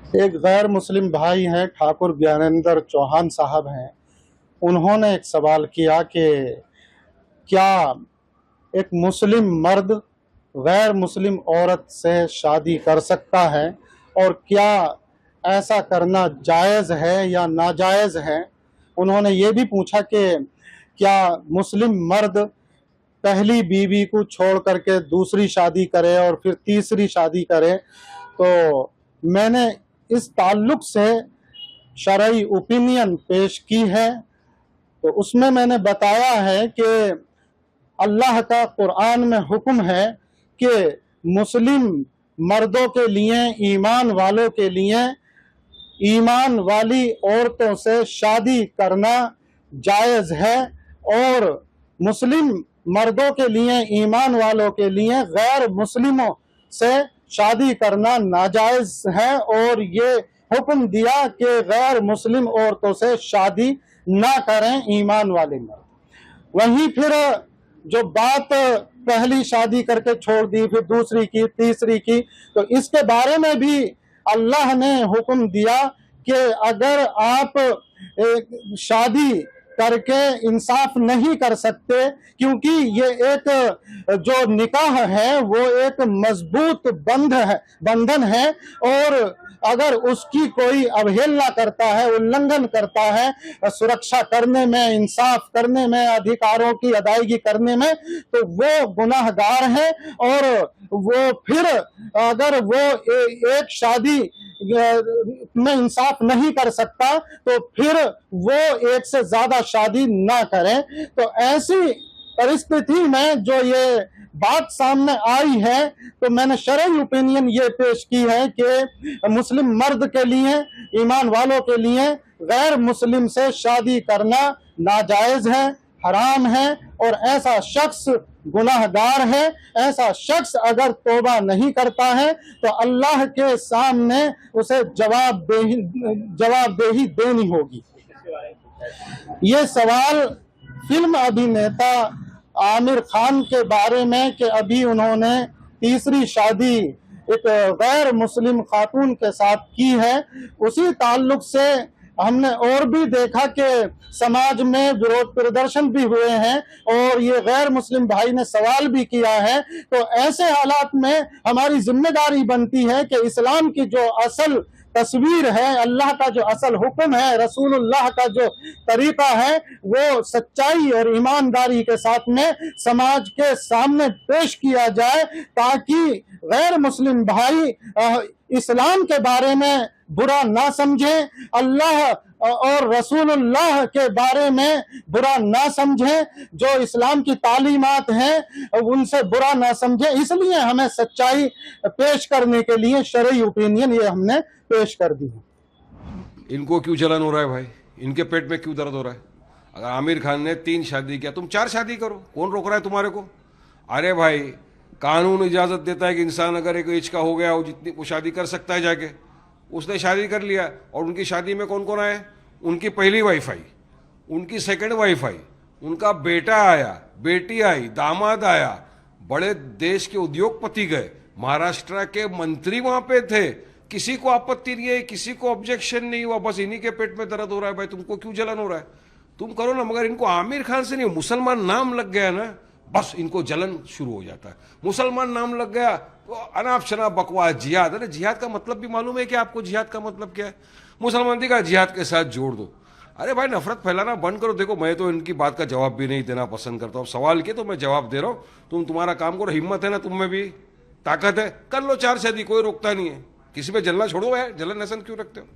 एक गैर मुस्लिम भाई हैं, ठाकुर ज्ञानेंद्र चौहान साहब हैं। उन्होंने एक सवाल किया कि क्या एक मुस्लिम मर्द गैर मुस्लिम औरत से शादी कर सकता है और क्या ऐसा करना जायज़ है या नाजायज़ है। उन्होंने ये भी पूछा कि क्या मुस्लिम मर्द पहली बीवी को छोड़ करके दूसरी शादी करे और फिर तीसरी शादी करे। तो मैंने इस ताल्लुक से शरई ओपिनियन पेश की है। तो उसमें मैंने बताया है कि अल्लाह का कुरान में हुक्म है कि मुस्लिम मर्दों के लिए, ईमान वालों के लिए, ईमान वाली औरतों से शादी करना जायज़ है और मुस्लिम मर्दों के लिए, ईमान वालों के लिए गैर मुस्लिमों से शादी करना नाजायज़ है। और ये हुक्म दिया कि गैर मुस्लिम औरतों से शादी ना करें ईमान वाले मर्द। वहीं फिर जो बात पहली शादी करके छोड़ दी, फिर दूसरी की, तीसरी की, तो इसके बारे में भी अल्लाह ने हुक्म दिया कि अगर आप शादी करके इंसाफ नहीं कर सकते, क्योंकि ये एक जो निकाह है वो एक मजबूत बंधन है और अगर उसकी कोई अवहेलना करता है, उल्लंघन करता है सुरक्षा करने में, इंसाफ करने में, अधिकारों की अदायगी करने में, तो वो गुनाहगार है। और वो फिर अगर वो एक शादी में इंसाफ नहीं कर सकता तो फिर वो एक से ज्यादा शादी ना करें। तो ऐसी परिस्थिति में जो ये बात सामने आई है, तो मैंने शरई ओपिनियन ये पेश की है कि मुस्लिम मर्द के लिए, ईमान वालों के लिए गैर मुस्लिम से शादी करना नाजायज है, हराम है और ऐसा शख्स गुनाहगार है। ऐसा शख्स अगर तौबा नहीं करता है तो अल्लाह के सामने उसे जवाबदेही देनी होगी। ये सवाल फिल्म अभिनेता आमिर खान के बारे में कि अभी उन्होंने तीसरी शादी एक गैर मुस्लिम खातून के साथ की है, उसी ताल्लुक से हमने और भी देखा कि समाज में विरोध प्रदर्शन भी हुए हैं और ये गैर मुस्लिम भाई ने सवाल भी किया है। तो ऐसे हालात में हमारी जिम्मेदारी बनती है कि इस्लाम की जो असल तस्वीर है, अल्लाह का जो असल हुक्म है, रसूलुल्लाह का जो तरीका है, वो सच्चाई और ईमानदारी के साथ में समाज के सामने पेश किया जाए, ताकि गैर मुस्लिम भाई इस्लाम के बारे में बुरा ना समझे, अल्लाह और रसूलुल्लाह के बारे में बुरा ना समझे, जो इस्लाम की तालीमात हैं उनसे बुरा ना समझे। इसलिए हमें सच्चाई पेश करने के लिए शरई ओपिनियन ये हमने पेश कर दी है। इनको क्यों जलन हो रहा है भाई? इनके पेट में क्यों दर्द हो रहा है? अगर आमिर खान ने 3 शादी किया, तुम 4 शादी करो, कौन रोक रहा है तुम्हारे को? अरे भाई, कानून इजाजत देता है कि इंसान अगर एक एज का हो गया, वो शादी कर सकता है जाके। उसने शादी कर लिया और उनकी शादी में कौन कौन आए? उनकी पहली वाइफ आई, उनकी सेकंड वाइफ आई, उनका बेटा आया, बेटी आई, दामाद आया, बड़े देश के उद्योगपति गए, महाराष्ट्र के मंत्री वहां पे थे, किसी को आपत्ति नहीं है, किसी को ऑब्जेक्शन नहीं हुआ, बस इन्हीं के पेट में दर्द हो रहा है। भाई तुमको क्यों जलन हो रहा है? तुम करो ना, मगर इनको आमिर खान से नहीं, मुसलमान नाम लग गया ना, बस इनको जलन शुरू हो जाता है। मुसलमान नाम लग गया तो अनाप शनाप बकवास, जिहाद। अरे जिहाद का मतलब भी मालूम है कि आपको? जिहाद का मतलब क्या है? मुसलमानी का जिहाद के साथ जोड़ दो। अरे भाई, नफरत फैलाना बंद करो। देखो, मैं तो इनकी बात का जवाब भी नहीं देना पसंद करता हूँ। सवाल किए तो मैं जवाब दे रहा हूँ। तुम्हारा काम करो, हिम्मत है ना, तुम में भी ताकत है, कर लो 4 शादी, कोई रोकता नहीं है। किसी पे जलना छोड़ो यार, जलन नसन क्यों रखते हो?